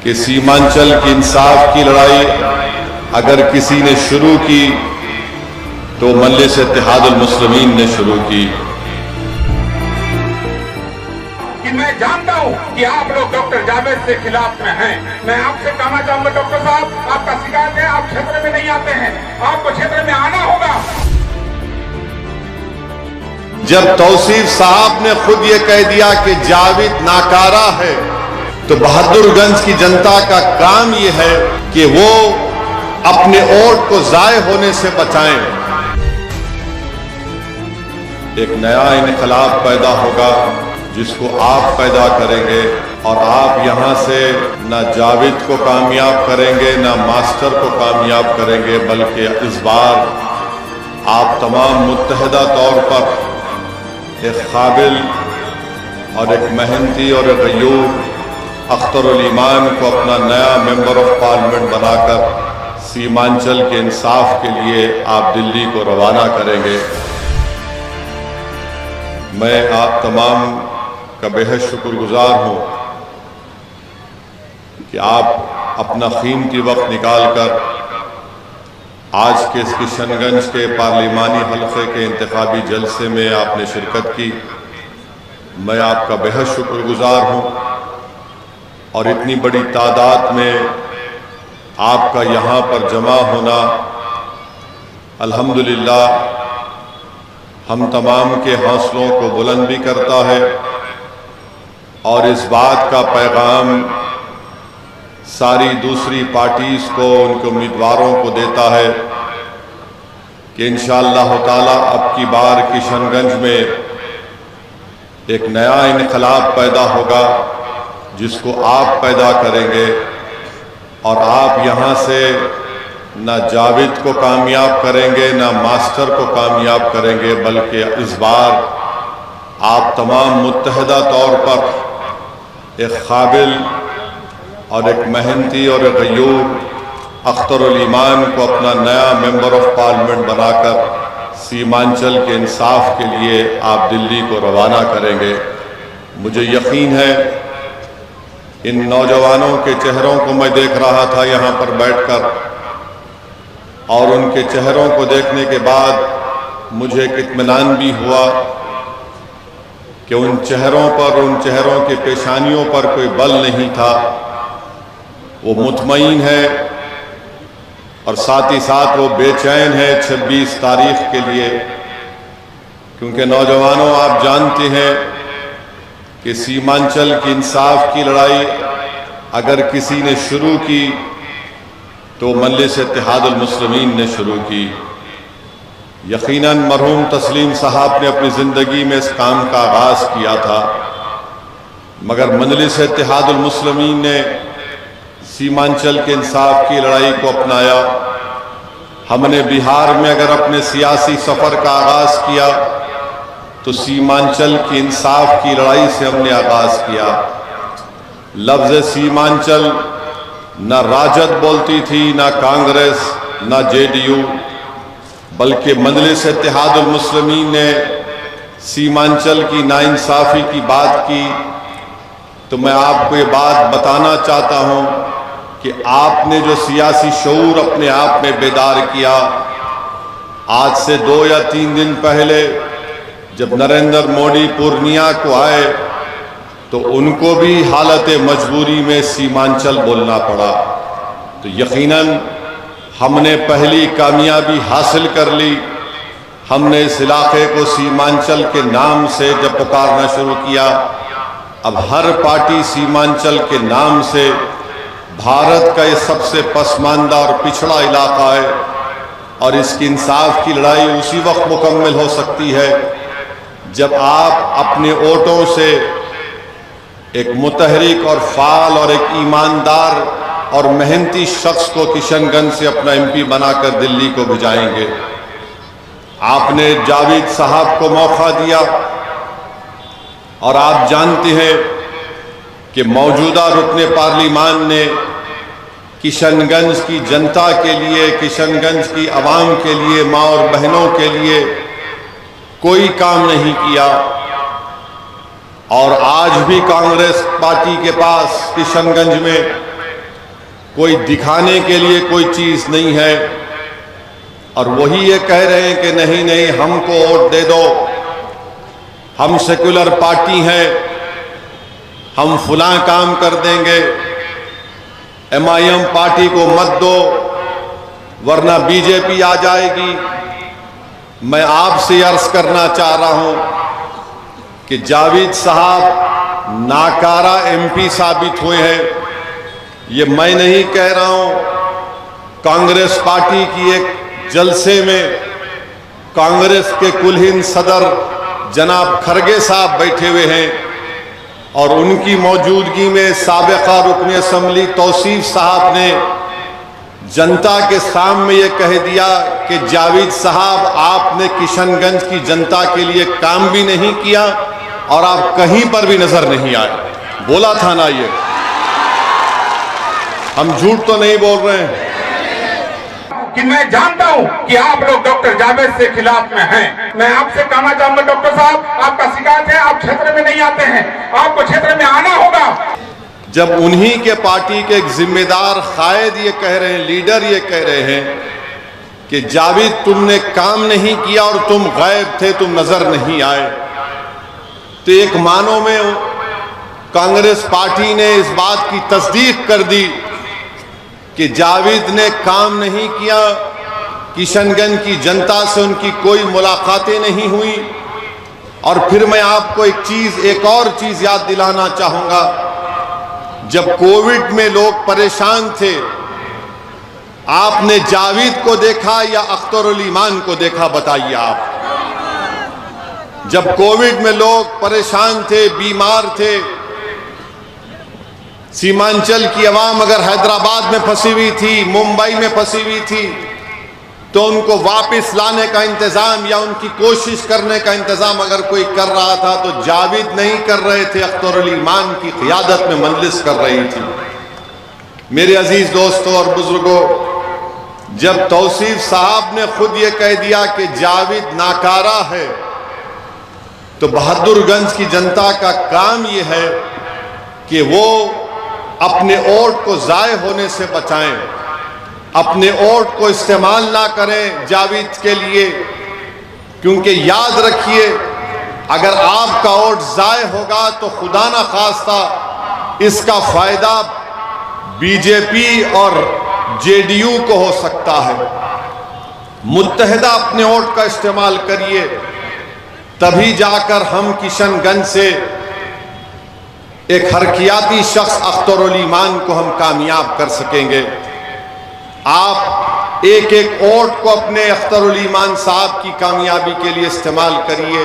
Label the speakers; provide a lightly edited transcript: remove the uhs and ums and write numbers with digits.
Speaker 1: कि सीमांचल की इंसाफ की लड़ाई अगर किसी ने शुरू की तो मजलिस इत्तेहादुल मुस्लिमीन ने शुरू की।
Speaker 2: कि मैं जानता हूं कि आप लोग डॉक्टर जावेद से खिलाफ में हैं। मैं आपसे कहना चाहूंगा डॉक्टर साहब, आपका शिकायत है, आप क्षेत्र में नहीं आते हैं, आपको क्षेत्र में आना होगा।
Speaker 1: जब तौसीफ साहब ने खुद ये कह दिया कि जावेद नाकारा है, तो बहादुरगंज की जनता का काम ये है कि वो अपने वोट को जाय होने से बचाएं। एक नया इनकलाब पैदा होगा जिसको आप पैदा करेंगे, और आप यहां से ना जावेद को कामयाब करेंगे ना मास्टर को कामयाब करेंगे, बल्कि इस बार आप तमाम मुत्तहदा तौर पर एक काबिल और एक मेहनती और एक गयूर अख्तरुल ईमान को अपना नया मेंबर ऑफ पार्लियामेंट बनाकर सीमांचल के इंसाफ के लिए आप दिल्ली को रवाना करेंगे। मैं आप तमाम का बेहद शुक्रगुजार हूँ कि आप अपना कीमती वक्त निकालकर आज के इस किशनगंज के पार्लिमानी हल्के के इंतखाबी जलसे में आपने शिरकत की। मैं आपका बेहद शुक्रगुजार हूँ, और इतनी बड़ी तादाद में आपका यहाँ पर जमा होना अल्हम्दुलिल्लाह हम तमाम के हौसलों को बुलंद भी करता है, और इस बात का पैगाम सारी दूसरी पार्टीज को, उनके उम्मीदवारों को देता है कि इंशाअल्लाह ताला अब की बार किशनगंज में एक नया इनकलाब पैदा होगा जिसको आप पैदा करेंगे, और आप यहाँ से ना जावेद को कामयाब करेंगे ना मास्टर को कामयाब करेंगे, बल्कि इस बार आप तमाम मुत्तहदा तौर पर एक काबिल और एक मेहनती और एक गयूर अख्तरुल ईमान को अपना नया मेंबर ऑफ पार्लियामेंट बनाकर सीमांचल के इंसाफ के लिए आप दिल्ली को रवाना करेंगे। मुझे यकीन है इन नौजवानों के चेहरों को मैं देख रहा था यहाँ पर बैठकर, और उनके चेहरों को देखने के बाद मुझे एक इत्मीनान भी हुआ कि उन चेहरों के पेशानियों पर कोई बल नहीं था। वो मुतमईन है और साथ ही साथ वो बेचैन है 26 तारीख के लिए, क्योंकि नौजवानों आप जानते हैं कि सीमांचल की इंसाफ की लड़ाई अगर किसी ने शुरू की तो मजलिस इत्तेहादुल मुस्लिमीन ने शुरू की। यकीनन मरहूम तस्लीम साहब ने अपनी ज़िंदगी में इस काम का आगाज़ किया था, मगर मजलिस इत्तेहादुल मुस्लिमीन ने सीमांचल के इंसाफ की लड़ाई को अपनाया। हमने बिहार में अगर अपने सियासी सफ़र का आगाज़ किया तो सीमांचल की इंसाफ की लड़ाई से हमने आगाज़ किया। लफ्ज़ सीमांचल न राजद बोलती थी, न कांग्रेस, न जेडीयू, बल्कि मजलिस इत्तेहादुल मुस्लिमीन ने सीमांचल की नाइंसाफ़ी की बात की। तो मैं आपको ये बात बताना चाहता हूँ कि आपने जो सियासी शऊर अपने आप में बेदार किया, आज से 2 या 3 दिन पहले जब नरेंद्र मोदी पूर्णिया को आए तो उनको भी हालत मजबूरी में सीमांचल बोलना पड़ा। तो यकीनन हमने पहली कामयाबी हासिल कर ली। हमने इस इलाके को सीमांचल के नाम से जब पुकारना शुरू किया, अब हर पार्टी सीमांचल के नाम से, भारत का ये सबसे पसमानदा और पिछड़ा इलाका है, और इसकी इंसाफ की लड़ाई उसी वक्त मुकम्मल हो सकती है जब आप अपने वोटों से एक मुतहरिक और फाल और एक ईमानदार और मेहनती शख्स को किशनगंज से अपना एमपी बनाकर दिल्ली को भिजाएंगे। आपने जावेद साहब को मौका दिया, और आप जानते हैं कि मौजूदा रुकने पार्लिमान ने किशनगंज की जनता के लिए, किशनगंज की आवाम के लिए, माँ और बहनों के लिए कोई काम नहीं किया। और आज भी कांग्रेस पार्टी के पास किशनगंज में कोई दिखाने के लिए कोई चीज नहीं है, और वही ये कह रहे हैं कि नहीं नहीं हमको वोट दे दो, हम सेक्युलर पार्टी हैं, हम फुला काम कर देंगे, MIM पार्टी को मत दो वरना बीजेपी आ जाएगी। मैं आपसे अर्ज करना चाह रहा हूं कि जावेद साहब नाकारा MP साबित हुए हैं। ये मैं नहीं कह रहा हूं, कांग्रेस पार्टी की एक जलसे में कांग्रेस के कुलहिंद सदर जनाब खरगे साहब बैठे हुए हैं और उनकी मौजूदगी में साबिका रुकन असम्बली तौसीफ साहब ने जनता के सामने ये कह दिया कि जावेद साहब आपने किशनगंज की जनता के लिए काम भी नहीं किया और आप कहीं पर भी नजर नहीं आए। बोला था ना, ये हम झूठ तो नहीं बोल रहे हैं
Speaker 2: कि मैं जानता हूं कि आप लोग डॉक्टर जावेद से खिलाफ में हैं। मैं आपसे कहना चाहूंगा डॉक्टर साहब, आपका शिकायत है आप क्षेत्र में नहीं आते हैं, आपको क्षेत्र में आना होगा।
Speaker 1: जब उन्हीं के पार्टी के एक जिम्मेदार कायद ये कह रहे हैं, लीडर ये कह रहे हैं कि जावेद तुमने काम नहीं किया और तुम गायब थे, तुम नजर नहीं आए, तो एक मानो में कांग्रेस पार्टी ने इस बात की तस्दीक कर दी कि जावेद ने काम नहीं किया, किशनगंज की जनता से उनकी कोई मुलाकातें नहीं हुई। और फिर मैं आपको एक और चीज याद दिलाना चाहूंगा, जब कोविड में लोग परेशान थे, आपने जावेद को देखा या अख्तरुल ईमान को देखा? बताइए आप। जब कोविड में लोग परेशान थे, बीमार थे, सीमांचल की आवाम अगर हैदराबाद में फंसी हुई थी, मुंबई में फंसी हुई थी, तो उनको वापस लाने का इंतजाम या उनकी कोशिश करने का इंतजाम अगर कोई कर रहा था तो जावेद नहीं कर रहे थे, अख्तरुल ईमान की क़ियादत में मजलिस कर रही थी। मेरे अजीज दोस्तों और बुजुर्गों, जब तौसीफ साहब ने खुद ये कह दिया कि जावेद नाकारा है, तो बहादुरगंज की जनता का काम ये है कि वो अपने वोट को ज़ाय होने से बचाएं, अपने वोट को इस्तेमाल ना करें जावेद के लिए, क्योंकि याद रखिए अगर आपका वोट ज़ाय होगा तो खुदा ना खास्ता इसका फायदा बीजेपी और JDU को हो सकता है। मुत्तहिदा अपने वोट का इस्तेमाल करिए, तभी जाकर हम किशनगंज से एक हरकियाती शख्स अख्तरुल ईमान को हम कामयाब कर सकेंगे। आप एक एक वोट को अपने अख्तरुल ईमान साहब की कामयाबी के लिए इस्तेमाल करिए।